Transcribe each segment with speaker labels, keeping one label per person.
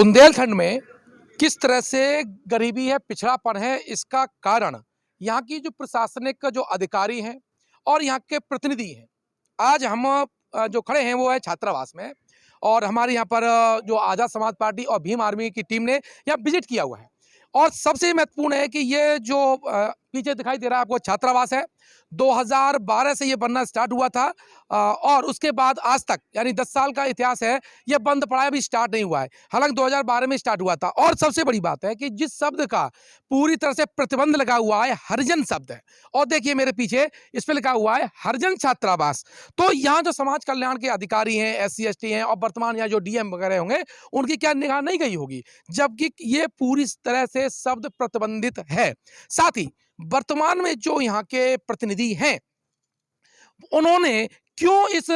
Speaker 1: बुंदेलखंड में किस तरह से गरीबी है, पिछड़ापन है, इसका कारण यहाँ की जो प्रशासनिक जो अधिकारी हैं और यहाँ के प्रतिनिधि हैं। आज हम जो खड़े हैं वो है छात्रावास में और हमारे यहाँ पर जो आज़ाद समाज पार्टी और भीम आर्मी की टीम ने यहाँ विजिट किया हुआ है। और सबसे महत्वपूर्ण है कि ये जो पीछे दिखाई दे रहा है आपको छात्रावास है, 2012 से ये बनना स्टार्ट हुआ था और उसके बाद आज तक यानी 10 साल का इतिहास है, ये बंद पड़ा है, अभी स्टार्ट नहीं हुआ है। हालांकि 2012 में स्टार्ट हुआ था। और सबसे बड़ी बात है कि जिस शब्द का पूरी तरह से प्रतिबंध लगा हुआ है, हरिजन शब्द है। और देखिए मेरे पीछे इस पे लिखा हुआ है हरिजन छात्रावास। तो यहाँ जो समाज कल्याण के अधिकारी हैं, SC ST हैं और वर्तमान यहाँ जो DM वगैरह होंगे, उनकी क्या निगाह नहीं गई होगी, जबकि ये पूरी तरह से शब्द प्रतिबंधित है। साथ ही वर्तमान में जो यहाँ के प्रतिनिधि हैं, उन्होंने क्यों इस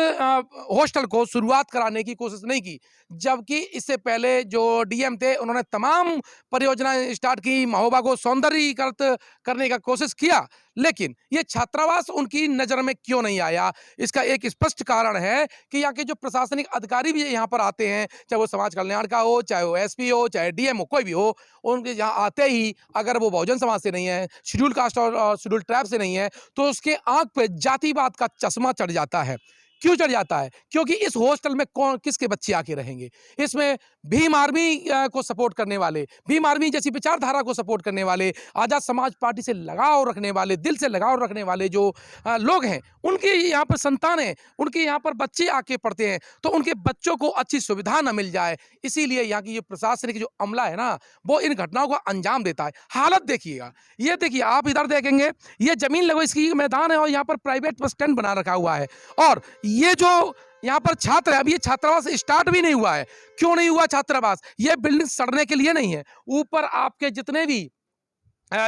Speaker 1: हॉस्टल को शुरुआत कराने की कोशिश नहीं की, जबकि इससे पहले जो DM थे उन्होंने तमाम परियोजनाएं स्टार्ट की, महोबा को सौंदर्यीकृत करने का कोशिश किया, लेकिन ये छात्रावास उनकी नज़र में क्यों नहीं आया। इसका एक स्पष्ट कारण है कि यहाँ के जो प्रशासनिक अधिकारी भी यहाँ पर आते हैं, चाहे वो समाज कल्याण का हो, चाहे वो SP हो, चाहे DM हो, कोई भी हो, उनके यहाँ आते ही अगर वो बहुजन समाज से नहीं है, शेड्यूल कास्ट और शेड्यूल ट्राइब से नहीं है, तो उसके आंख पे जातिवाद का चश्मा चढ़ जाता है। क्यों चढ़ जाता है? क्योंकि इस हॉस्टल में कौन किसके बच्चे आके रहेंगे। इसमें भीम आर्मी को सपोर्ट करने वाले, भीम आर्मी जैसी विचारधारा को सपोर्ट करने वाले, आज़ाद समाज पार्टी से लगाव रखने वाले, दिल से लगाव रखने वाले जो लोग हैं, उनके यहाँ पर संतानें, उनके यहाँ पर बच्चे आके पढ़ते हैं, तो उनके बच्चों को अच्छी सुविधा न मिल जाए, इसीलिए यहाँ की ये प्रशासनिक जो अमला है ना, वो इन घटनाओं को अंजाम देता है। हालत देखिएगा, ये देखिए, आप इधर देखेंगे, ये जमीन लगो इसकी मैदान है और यहाँ पर प्राइवेट बस स्टैंड बना रखा हुआ है। और ये जो यहाँ पर छात्र है, अभी ये छात्रावास स्टार्ट भी नहीं हुआ है। क्यों नहीं हुआ छात्रावास? ये बिल्डिंग सड़ने के लिए नहीं है। ऊपर आपके जितने भी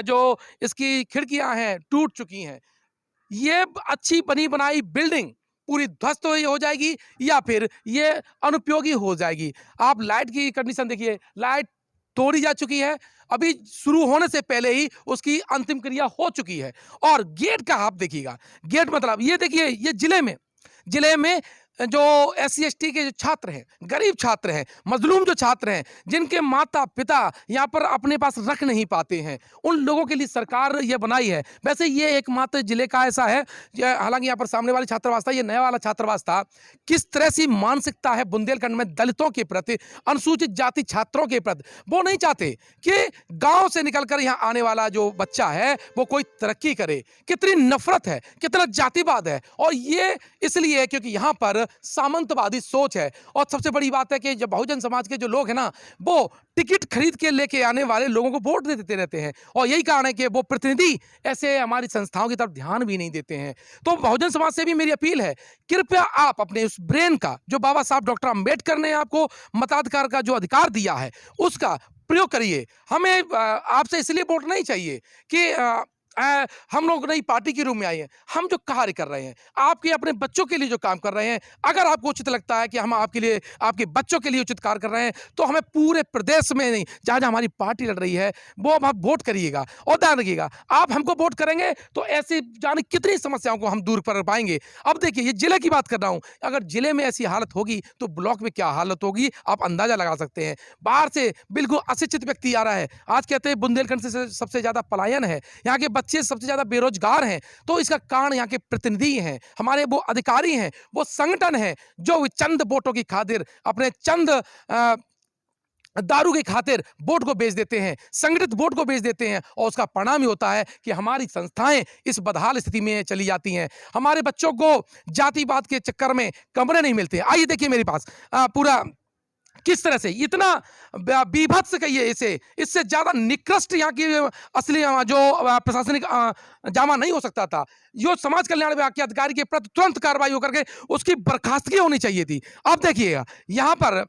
Speaker 1: जो इसकी खिड़कियां हैं टूट चुकी हैं, ये अच्छी बनी बनाई बिल्डिंग पूरी ध्वस्त हो जाएगी या फिर ये अनुपयोगी हो जाएगी। आप लाइट की कंडीशन देखिए, लाइट तोड़ी जा चुकी है, अभी शुरू होने से पहले ही उसकी अंतिम क्रिया हो चुकी है। और गेट का आप देखिएगा, गेट मतलब ये देखिए, ये जिले में जो SC ST के जो छात्र हैं, गरीब छात्र हैं, मजलूम जो छात्र हैं, जिनके माता पिता यहाँ पर अपने पास रख नहीं पाते हैं, उन लोगों के लिए सरकार ये बनाई है। वैसे ये एकमात्र जिले का ऐसा है, हालांकि यहाँ पर सामने वाली छात्रावास था, ये नया वाला छात्रावास था। किस तरह से मानसिकता है बुंदेलखंड में दलितों के प्रति, अनुसूचित जाति छात्रों के प्रति। वो नहीं चाहते कि गाँव से निकलकर यहाँ आने वाला जो बच्चा है वो कोई तरक्की करे। कितनी नफरत है, कितना जातिवाद है। और ये इसलिए है क्योंकि यहाँ पर सामंतवादी सोच है। और सबसे बड़ी बात है कि जब बहुजन समाज के जो लोग हैं ना, वो टिकट खरीद के लेके आने वाले लोगों को वोट देते रहते हैं। और यही कारण है कि वो प्रतिनिधि ऐसे हमारी संस्थाओं की तरफ ध्यान भी नहीं देते हैं। तो बहुजन समाज से भी मेरी अपील है, कृपया आप अपने उस ब्रेन का, जो बाबा साहब डॉक्टर अंबेडकर ने आपको मताधिकार का जो अधिकार दिया है, उसका प्रयोग करिए। हमें आपसे इसलिए वोट नहीं चाहिए कि हम लोग नई पार्टी के रूप में आए हैं। हम जो कार्य कर रहे हैं, आपके अपने बच्चों के लिए जो काम कर रहे हैं, अगर आपको उचित लगता है कि हम आपके लिए, आपके बच्चों के लिए उचित कार्य कर रहे हैं, तो हमें पूरे प्रदेश में नहीं, जहाँ जहाँ हमारी पार्टी लड़ रही है, वो आप वोट करिएगा। और ध्यान रखिएगा, आप हमको वोट करेंगे तो ऐसी जाने कितनी समस्याओं को हम दूर कर पाएंगे। अब देखिए, ये जिले की बात कर रहा हूँ, अगर जिले में ऐसी हालत होगी तो ब्लॉक में क्या हालत होगी आप अंदाजा लगा सकते हैं। बाहर से बिल्कुल अशिक्षित व्यक्ति आ रहा है। आज कहते हैं बुंदेलखंड से सबसे ज्यादा पलायन है, यहाँ के बच्चे सबसे ज्यादा बेरोजगार हैं। तो इसका कारण यहाँ के प्रतिनिधि हैं, हमारे वो अधिकारी हैं, वो संगठन हैं, जो चंद वोटों की खातिर, अपने चंद दारू की खातिर वोट को बेच देते हैं, संगठित वोट को बेच देते हैं। और उसका परिणाम ही होता है कि हमारी संस्थाएं इस बदहाल स्थिति में चली जाती हैं। हमारे बच्चों को जातिवाद के चक्कर में कमरे नहीं मिलते। आइए देखिए मेरे पास पूरा किस तरह से, इतना बीभत्स कहिए इसे, इससे ज्यादा निकृष्ट यहाँ की असली जो प्रशासनिक जामा नहीं हो सकता था। जो समाज कल्याण विभाग के अधिकारी के प्रति तुरंत कार्रवाई होकर के उसकी बर्खास्तगी होनी चाहिए थी। अब देखिएगा यहाँ पर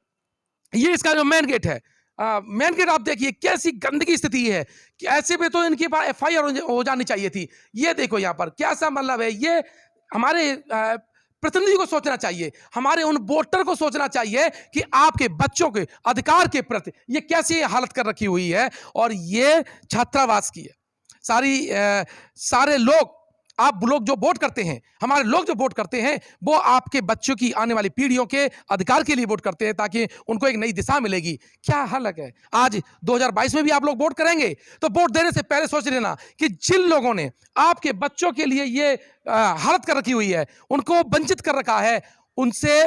Speaker 1: ये इसका जो मेन गेट है, मेन गेट आप देखिए कैसी गंदगी स्थिति है कि ऐसे में तो इनके पास FIR हो जानी चाहिए थी। ये देखो यहाँ पर कैसा मतलब है। ये हमारे प्रतिनिधि को सोचना चाहिए, हमारे उन वोटर को सोचना चाहिए कि आपके बच्चों के अधिकार के प्रति ये कैसी हालत कर रखी हुई है। और ये छात्रावास की है, सारे लोग आप लोग जो वोट करते हैं, हमारे लोग जो वोट करते हैं, वो आपके बच्चों की आने वाली पीढ़ियों के अधिकार के लिए वोट करते हैं, ताकि उनको एक नई दिशा मिलेगी। क्या हलक है, आज 2022 में भी आप लोग वोट करेंगे, तो वोट देने से पहले सोच लेना कि जिन लोगों ने आपके बच्चों के लिए ये हालत कर रखी हुई है, उनको वंचित कर रखा है, उनसे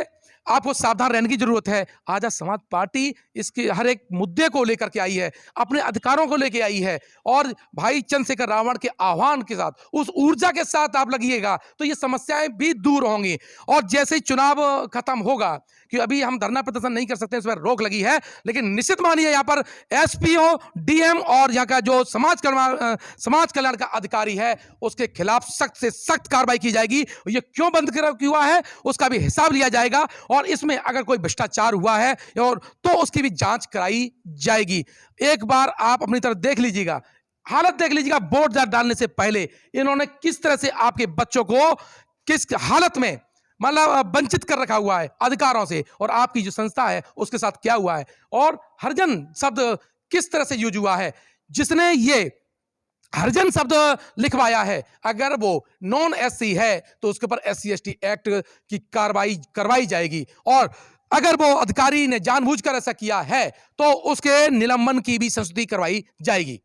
Speaker 1: आपको सावधान रहने की जरूरत है। आजाद समाज पार्टी इसके हर एक मुद्दे को लेकर के आई है, अपने अधिकारों को लेकर आई है, और भाई चंद्रशेखर रावण के आह्वान के साथ, उस ऊर्जा के साथ आप लगिएगा तो ये समस्याएं भी दूर होंगी। और जैसे ही चुनाव खत्म होगा, कि अभी हम धरना प्रदर्शन नहीं कर सकते, इस पर रोक लगी है, लेकिन निश्चित मानिए यहाँ पर एसपीओ, डीएम और यहाँ का जो समाज कल्याण का अधिकारी है, उसके खिलाफ सख्त से सख्त कार्रवाई की जाएगी। ये क्यों बंद हुआ है उसका भी हिसाब लिया जाएगा, और इसमें अगर कोई भ्रष्टाचार हुआ है और तो उसकी भी जांच कराई जाएगी। एक बार आप अपनी तरफ देख लीजिएगा, हालत देख लीजिएगा, वोट डालने से पहले इन्होंने किस तरह से आपके बच्चों को किस हालत में मतलब वंचित कर रखा हुआ है अधिकारों से, और आपकी जो संस्था है उसके साथ क्या हुआ है, और हरिजन शब्द किस तरह से यूज हुआ है। जिसने ये हरिजन शब्द लिखवाया है, अगर वो नॉन एससी है तो उसके ऊपर SC ST एक्ट की कार्रवाई करवाई जाएगी, और अगर वो अधिकारी ने जानबूझकर ऐसा किया है तो उसके निलंबन की भी संस्तुति करवाई जाएगी।